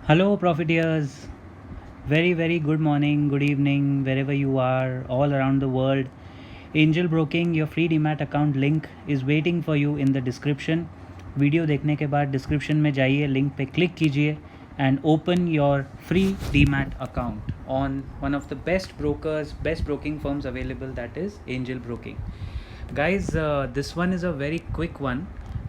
Hello, Profiteers. Very good morning, good evening, wherever you are, all around the world. Angel Broking, your free demat account link is waiting for you in the description. Video देखने के बाद description में जाइए, link पे click कीजिए and open your free demat account on one of the best brokers, best broking firms available, that is angel broking. Guys, this one is a very quick one.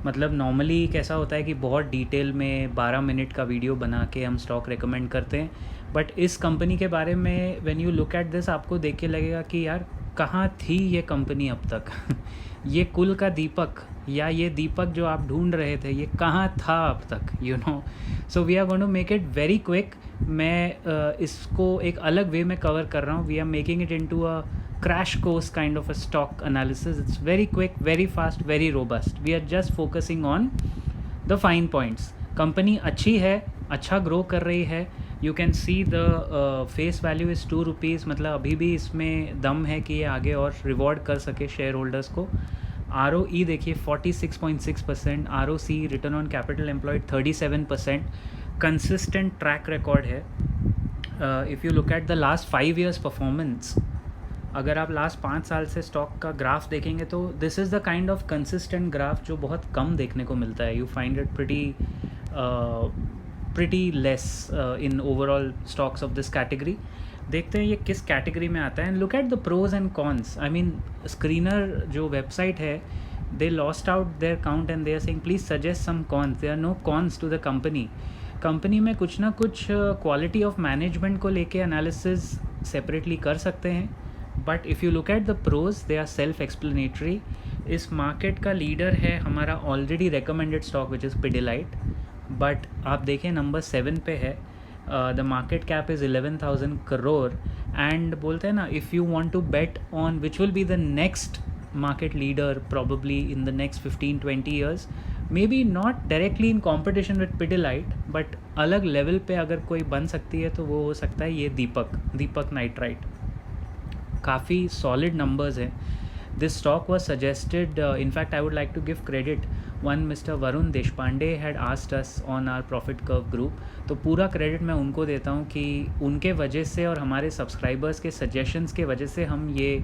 मतलब normally कैसा होता है कि बहुत detail में 12 minute का video बना के हम स्टॉक रिकमेंड करते हैं, बट इस कंपनी के बारे में when you look at this आपको देख के लगेगा कि यार कहाँ थी ये कंपनी अब तक. ये कुल का दीपक या ये दीपक जो आप ढूंढ रहे थे ये कहाँ था अब तक, you know. So we are going to make it very quick. मैं इसको एक अलग वे में कवर कर रहा हूँ. We are making it into a crash course kind of a stock analysis. It's very quick, very fast, very robust. We are just focusing on the fine points. Company अच्छी है, अच्छा ग्रो कर रही है. You can see the face value is ₹2. मतलब अभी भी इसमें दम है कि ये आगे और रिवॉर्ड कर सके शेयर होल्डर्स को. ROE देखिए 46.6%, ROC return on capital employed 37%. Consistent track record है. If you look at the last 5 years performance, अगर आप लास्ट 5 साल से स्टॉक का ग्राफ देखेंगे तो this is the kind of consistent graph जो बहुत कम देखने को मिलता है. You find it pretty less in overall stocks of this category. देखते हैं ये किस कैटेगरी में आता है. And look at the pros and cons. I mean screener जो वेबसाइट है, they lost out their count and they are saying please suggest some cons. There are no cons to the company. Company में कुछ ना कुछ quality of management को लेके analysis separately कर सकते हैं, but if you look at the pros they are self explanatory. इस मार्केट का लीडर है हमारा already recommended stock which is Pidilite, but आप देखें नंबर 7 पे है. The market cap is 11,000 crore. And बोलते हैं ना, if you want to bet on which will be the next market leader probably in the next 15-20 years, maybe not directly in competition with Pidilite, but अलग level पे अगर कोई बन सकती है तो वो हो सकता है ये दीपक नाइट्राइट. काफ़ी सॉलिड नंबर्स हैं. This stock was suggested, in fact I would like to give credit. One Mr Varun Deshpande had asked us on our profit curve group. तो पूरा क्रेडिट मैं उनको देता हूँ कि उनके वजह से और हमारे सब्सक्राइबर्स के सजेशंस के वजह से हम ये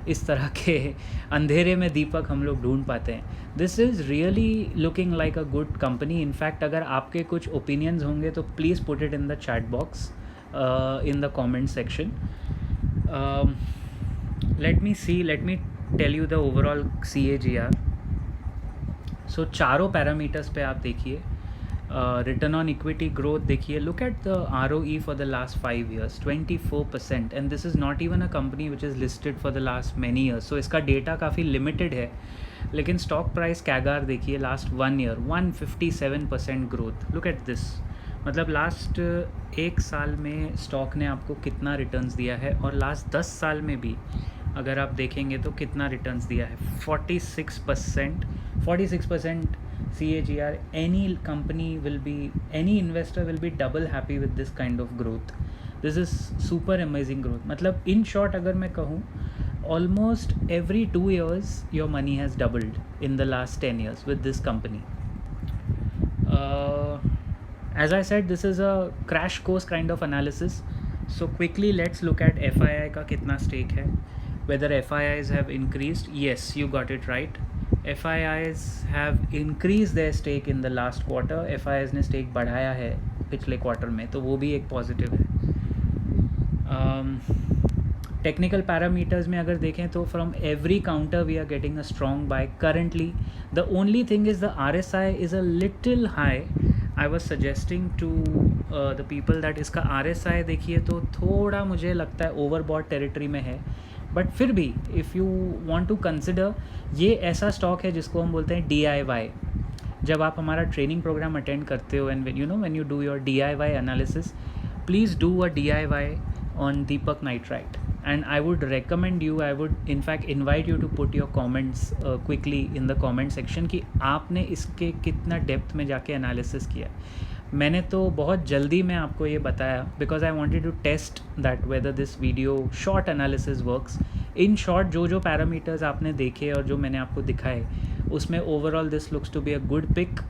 इस तरह के अंधेरे में दीपक हम लोग ढूंढ पाते हैं. This is really looking like a good company. In fact अगर आपके कुछ ओपिनियंस होंगे तो please put it in the chat box in the comment section. let me tell you the overall CAGR. सो चारों पैरामीटर्स पे आप देखिए. रिटर्न ऑन इक्विटी ग्रोथ देखिए. Look at the ROE for the last 5 years 24%, and this is not even a company which is listed for the last many years. So इसका data काफ़ी limited है, लेकिन stock price कैगार देखिए last 1 year 157% growth. Look at this. मतलब last 1 साल में stock ने आपको कितना रिटर्न्स दिया है, और लास्ट 10 साल में भी अगर आप देखेंगे तो कितना रिटर्न्स दिया है. 46% CAGR. Any investor will be double happy with this kind of growth. This is super amazing growth. मतलब इन शॉर्ट अगर मैं कहूँ, almost every 2 years your money has doubled in the last 10 years with this company. As I said, this is a crash course kind of analysis. So quickly let's look at FII का कितना stake है, whether FIIs have increased. Yes, you got it right. FIIs have increased their stake in the last quarter. FIIs ने stake बढ़ाया है पिछले quarter में, तो वो भी एक पॉजिटिव है. टेक्निकल पैरामीटर्स में अगर देखें तो from every counter we are getting a strong buy currently. The only thing is the RSI is a little high. I was suggesting to the people that इसका RSI देखिए तो थोड़ा मुझे लगता है ओवरबॉट टेरिटरी में है, बट फिर भी if you want to consider, ये ऐसा स्टॉक है जिसको हम बोलते हैं DIY. जब आप हमारा ट्रेनिंग प्रोग्राम अटेंड करते हो, and when you do your DIY analysis, please do a DIY on Deepak Nitrite, and I would recommend you, I would in fact invite you to put your comments quickly in the comment section कि आपने इसके कितना depth में जाके analysis किया. मैंने तो बहुत जल्दी में आपको ये बताया because I wanted to test that whether this video short analysis works. In short जो पैरामीटर्स आपने देखे और जो मैंने आपको दिखाए, उसमें overall this looks to be a good pick.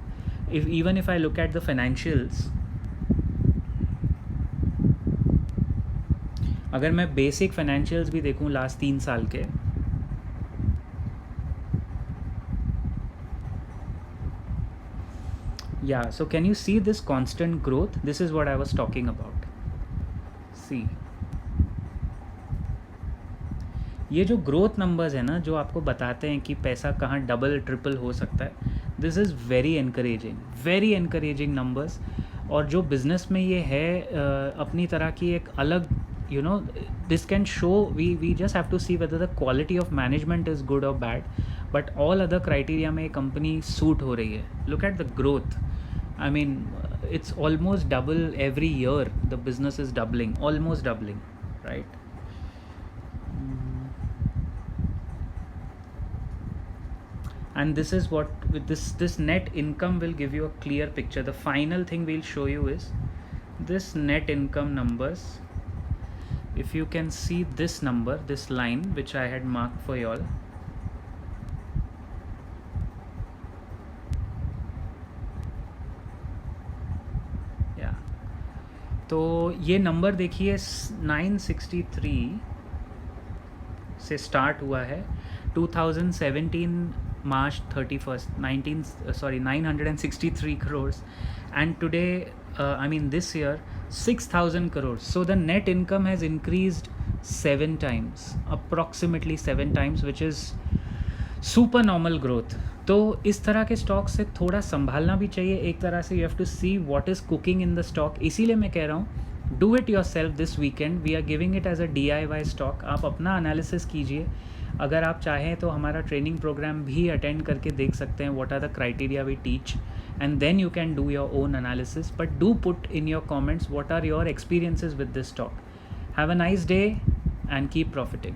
Even if I look at the financials, अगर मैं बेसिक फाइनेंशियल्स भी देखूं लास्ट 3 साल के, yeah, so can you see this constant growth? This is what I was talking about. See, ये जो growth numbers है ना, जो आपको बताते हैं कि पैसा कहाँ डबल ट्रिपल हो सकता है, this is very encouraging numbers. और जो बिज़नेस में ये है अपनी तरह की एक अलग, you know, this can show, we just have to see whether the quality of management is good और bad, but all other criteria में कंपनी सूट हो रही है. Look at the growth. I mean, it's almost double every year. The business is doubling, almost doubling, right? And this is what, with this net income will give you a clear picture. The final thing we'll show you is this net income numbers. If you can see this number, this line which I had marked for you all. तो ये number देखिए 963 से start हुआ है. 2017 मार्च 31st 963 crores, and today I mean this year 6,000 crores. So the net income has increased 7 times, approximately 7 times, which is super normal growth. तो इस तरह के स्टॉक से थोड़ा संभालना भी चाहिए एक तरह से. You have to see what is cooking in the stock. इसीलिए मैं कह रहा हूँ, do it yourself this weekend. We are giving it as a DIY stock. आप अपना एनालिसिस कीजिए. अगर आप चाहें तो हमारा ट्रेनिंग प्रोग्राम भी अटेंड करके देख सकते हैं. What are the criteria we teach, and then you can do your own analysis. But do put in your comments what are your experiences with this stock. Have a nice day and keep profiting.